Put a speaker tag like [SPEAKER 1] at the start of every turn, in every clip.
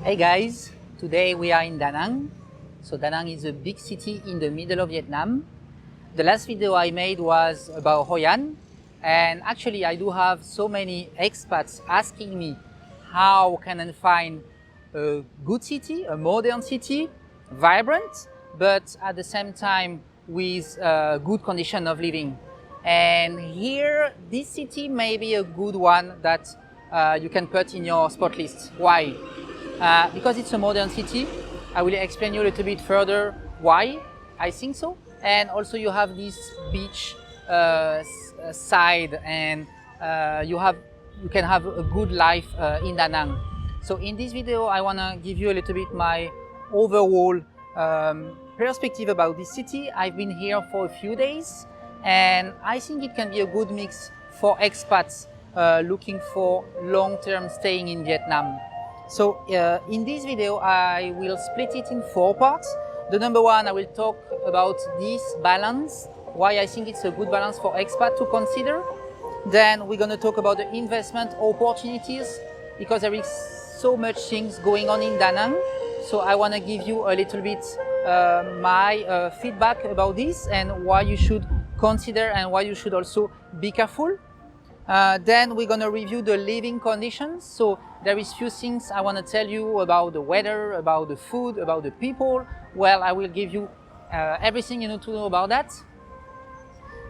[SPEAKER 1] Hey guys, today we are in Da Nang. So Da Nang is a big city in the middle of Vietnam. The last video I made was about Hoi An, and actually I do have so many expats asking me how can I find a good city, a modern city, vibrant, but at the same time with a good condition of living. And here, this city may be a good one that you can put in your spot list. Why? Because it's a modern city. I will explain you a little bit further why I think so. And also you have this beach side, and you can have a good life in Da Nang. So in this video, I want to give you a little bit my overall perspective about this city. I've been here for a few days, and I think it can be a good mix for expats looking for long-term staying in Vietnam. So in this video, I will split it in 4 parts. The number one, I will talk about this balance, why I think it's a good balance for expat to consider. Then we're going to talk about the investment opportunities, because there is so much things going on in Da Nang. So I want to give you a little bit my feedback about this and why you should consider and why you should also be careful. Then we're going to review the living conditions. So there is few things I want to tell you about the weather, about the food, about the people. Well, I will give you everything you need to know about that.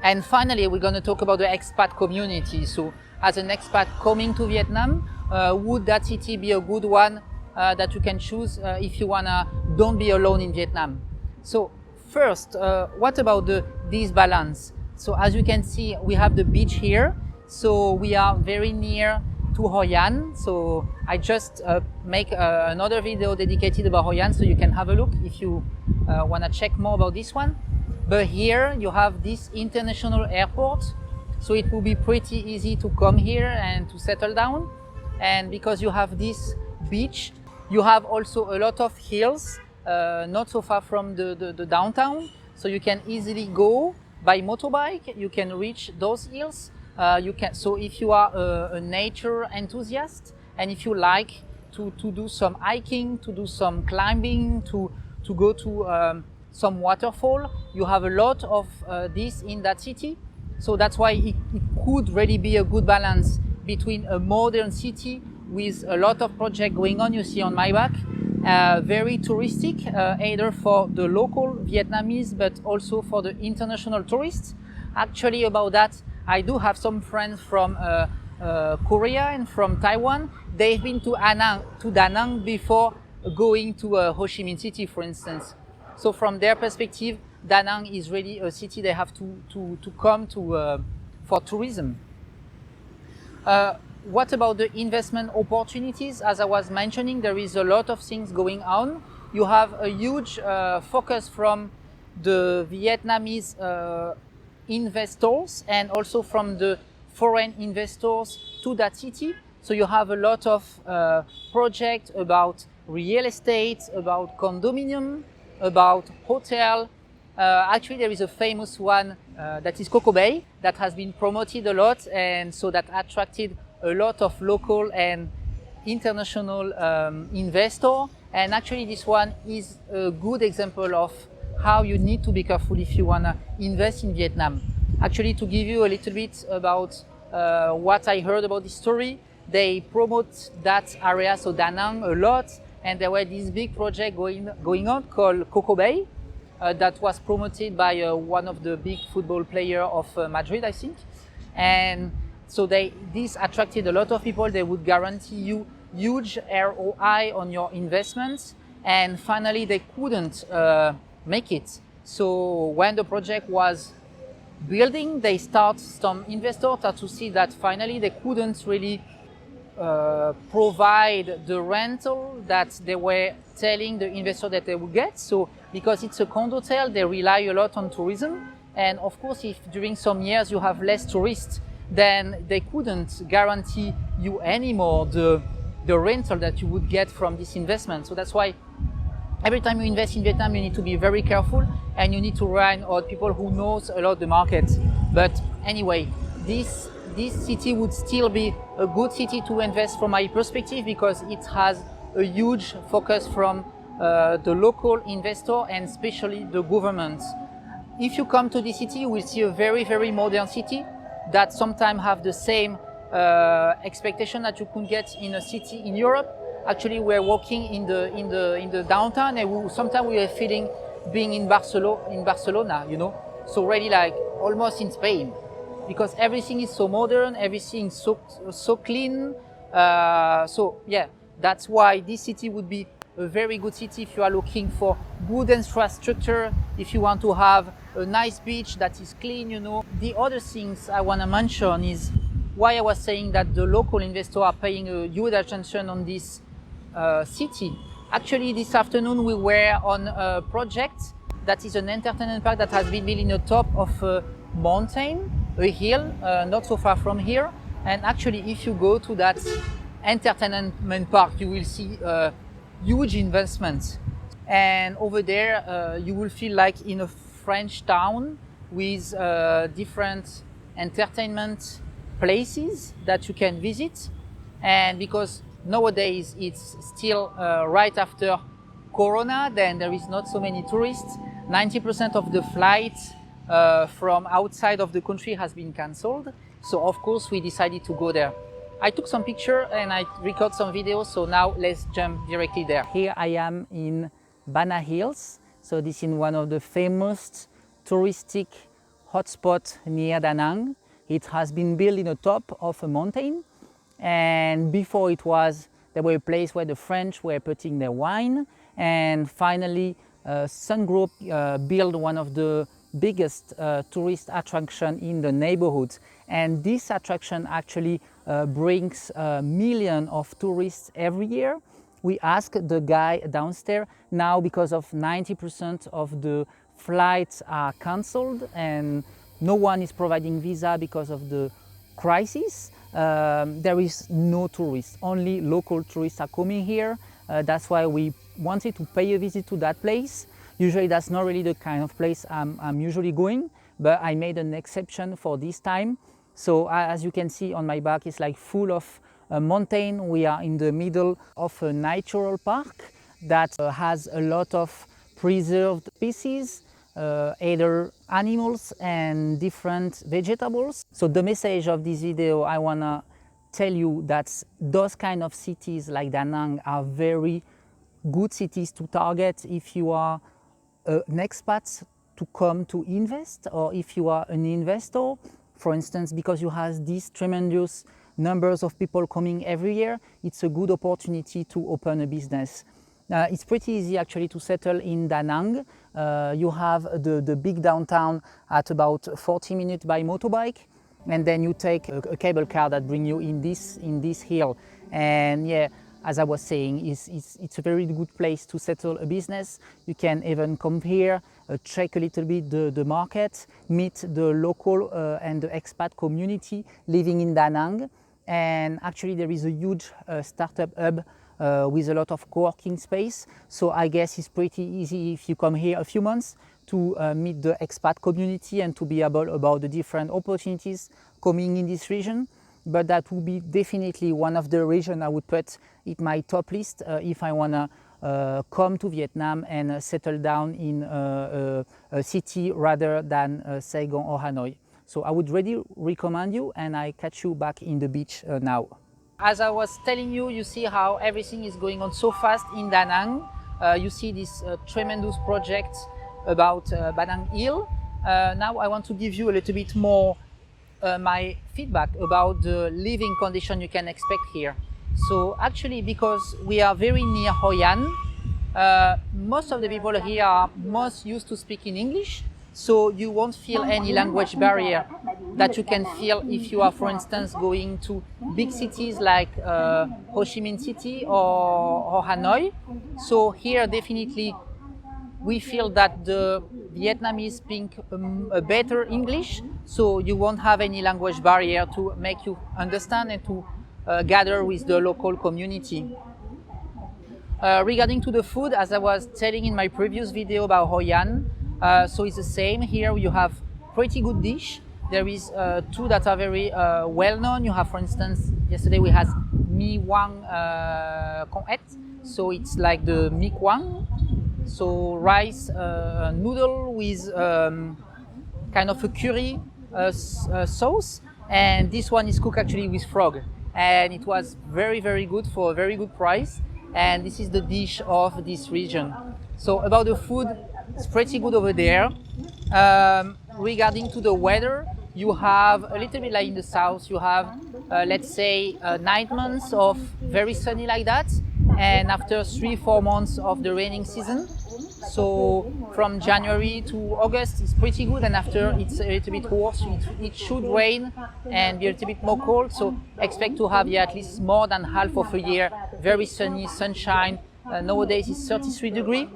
[SPEAKER 1] And finally, we're going to talk about the expat community. So as an expat coming to Vietnam, would that city be a good one that you can choose if you don't be alone in Vietnam? So first, what about this balance? So as you can see, we have the beach here. So we are very near to Hoi An. So I just make another video dedicated about Hoi An, so you can have a look if you want to check more about this one. But here you have this international airport, so it will be pretty easy to come here and to settle down. And because you have this beach, you have also a lot of hills, not so far from the downtown, so you can easily go by motorbike. You can reach those hills. So if you are a nature enthusiast, and if you like to do some hiking, to do some climbing, to go to some waterfall, you have a lot of this in that city. So that's why it could really be a good balance between a modern city with a lot of projects going on. You see on my back, very touristic, either for the local Vietnamese, but also for the international tourists. Actually, about that, I do have some friends from Korea and from Taiwan. They've been to Da Nang before going to Ho Chi Minh City, for instance. So from their perspective, Da Nang is really a city they have to come to for tourism. What about the investment opportunities? As I was mentioning, there is a lot of things going on. You have a huge focus from the Vietnamese investors and also from the foreign investors to that city. So you have a lot of projects about real estate, about condominium, about hotel. Actually, there is a famous one that is Coco Bay that has been promoted a lot, and so that attracted a lot of local and international investors. And actually, this one is a good example of how you need to be careful if you want to invest in Vietnam. Actually, to give you a little bit about what I heard about this story, they promote that area, so Da Nang, a lot, and there were this big project going on called Coco Bay that was promoted by one of the big football players of Madrid, I think. And so this attracted a lot of people. They would guarantee you huge ROI on your investments, and finally they couldn't make it. So when the project was building, some investors start to see that finally they couldn't really provide the rental that they were telling the investor that they would get. So because it's a condo hotel, they rely a lot on tourism, and of course if during some years you have less tourists, then they couldn't guarantee you anymore the rental that you would get from this investment. So that's why every time you invest in Vietnam, you need to be very careful, and you need to rely on people who knows a lot the market. But anyway, this city would still be a good city to invest from my perspective, because it has a huge focus from the local investor and especially the government. If you come to the city, you will see a very modern city that sometimes have the same expectation that you could get in a city in Europe. Actually, we're walking in the downtown, and sometimes we are feeling being in Barcelona, you know, so really like almost in Spain, because everything is so modern, everything is so clean. So yeah, that's why this city would be a very good city if you are looking for good infrastructure, if you want to have a nice beach that is clean, you know. The other things I want to mention is why I was saying that the local investors are paying a huge attention on this city. Actually, this afternoon we were on a project that is an entertainment park that has been built in the top of a mountain, a hill, not so far from here. And actually, if you go to that entertainment park, you will see huge investments. And over there, you will feel like in a French town with different entertainment places that you can visit. And because nowadays it's still right after Corona, then there is not so many tourists. 90% of the flights from outside of the country has been cancelled. So of course we decided to go there. I took some pictures and I recorded some videos, so now let's jump directly there. Here I am in Bana Hills. So this is one of the famous touristic hotspots near Da Nang. It has been built in the top of a mountain, and before there were a place where the French were putting their wine, and finally Sun Group built one of the biggest tourist attraction in the neighborhood, and this attraction actually brings millions of tourists every year. We asked the guy downstairs, now because of 90% of the flights are cancelled and no one is providing visa because of the crisis, there is no tourists, only local tourists are coming here. That's why we wanted to pay a visit to that place. Usually that's not really the kind of place I'm usually going, but I made an exception for this time. So as you can see on my back, it's like full of mountain. We are in the middle of a natural park that has a lot of preserved species, either animals and different vegetables. So the message of this video, I wanna tell you that those kind of cities like Da Nang are very good cities to target if you are an expat to come to invest, or if you are an investor, for instance, because you have these tremendous numbers of people coming every year, it's a good opportunity to open a business. It's pretty easy actually to settle in Da Nang. You have the big downtown at about 40 minutes by motorbike, and then you take a cable car that brings you in this hill. And yeah, as I was saying, it's a very good place to settle a business. You can even come here, check a little bit the market, meet the local and the expat community living in Da Nang. And actually there is a huge startup hub with a lot of co-working space. So I guess it's pretty easy if you come here a few months to meet the expat community and to be able about the different opportunities coming in this region. But that would be definitely one of the regions I would put in my top list if I want to come to Vietnam and settle down in a city rather than Saigon or Hanoi. So I would really recommend you, and I catch you back in the beach now. As I was telling you, you see how everything is going on so fast in Da Nang. You see this tremendous project about Ba Nang Hill. Now I want to give you a little bit more my feedback about the living condition you can expect here. So actually, because we are very near Hoi An, most of the people here are most used to speaking English, so you won't feel any language barrier that you can feel if you are, for instance, going to big cities like Ho Chi Minh City or Hanoi. So here definitely we feel that the Vietnamese speak a better English, so you won't have any language barrier to make you understand and to gather with the local community. Regarding to the food, as I was telling in my previous video about Hoi An, so it's the same. Here you have pretty good dish. There is two that are very well known. You have, for instance, Yesterday we had mi wang con et, so it's like the mi kwang, so rice noodle with kind of a curry sauce, and this one is cooked actually with frog, and it was very good for a very good price, and this is the dish of this region. So about the food, it's pretty good over there. Regarding to the weather, you have a little bit like in the south, you have let's say 9 months of very sunny like that, and after 3-4 months of the raining season. So from January to August is pretty good, and after it's a little bit worse. It should rain and be a little bit more cold, so expect to have at least more than half of a year very sunny, sunshine. Nowadays it's 33 degrees,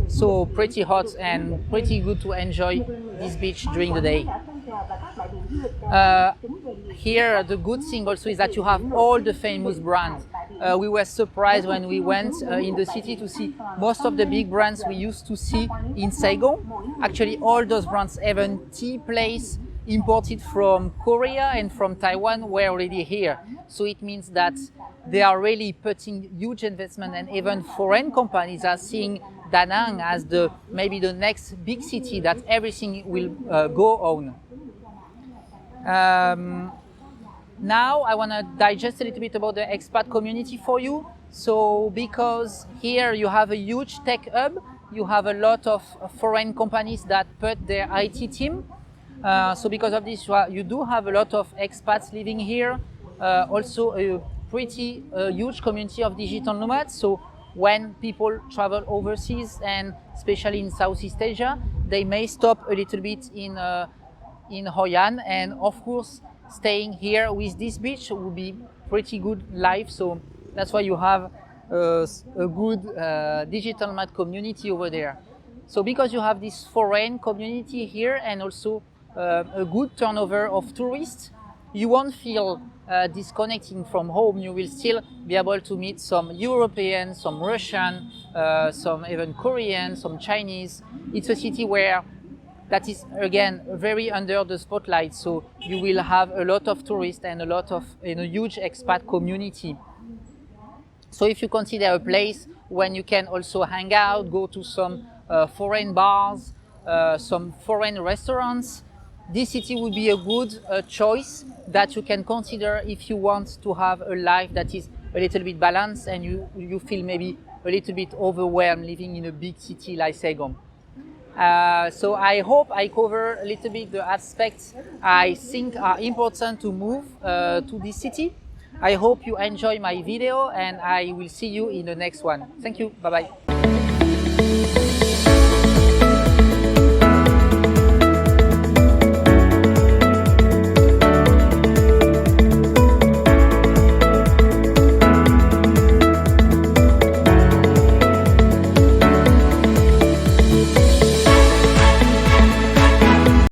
[SPEAKER 1] so pretty hot and pretty good to enjoy this beach during the day. Here the good thing also is that you have all the famous brands. We were surprised when we went in the city to see most of the big brands we used to see in Saigon. Actually all those brands, even tea place imported from Korea and from Taiwan, were already here. So it means that they are really putting huge investment, and even foreign companies are seeing Da Nang as maybe the next big city that everything will go on. Now I want to digest a little bit about the expat community for you. So because here you have a huge tech hub, you have a lot of foreign companies that put their IT team. So because of this, you do have a lot of expats living here. Also a pretty huge community of digital nomads. So when people travel overseas, and especially in Southeast Asia, they may stop a little bit in Hoi An, and of course staying here with this beach would be pretty good life. So that's why you have a good digital nomad community over there. So because you have this foreign community here, and also a good turnover of tourists, you won't feel disconnecting from home. You will still be able to meet some European, some Russian, some even Korean, some Chinese. It's a city that is again very under the spotlight, so you will have a lot of tourists and a lot of a huge expat community. So if you consider a place when you can also hang out, go to some foreign bars, some foreign restaurants, this city would be a good choice that you can consider if you want to have a life that is a little bit balanced, and you feel maybe a little bit overwhelmed living in a big city like Saigon. So I hope I cover a little bit the aspects I think are important to move to this city. I hope you enjoy my video, and I will see you in the next one. Thank you. Bye-bye.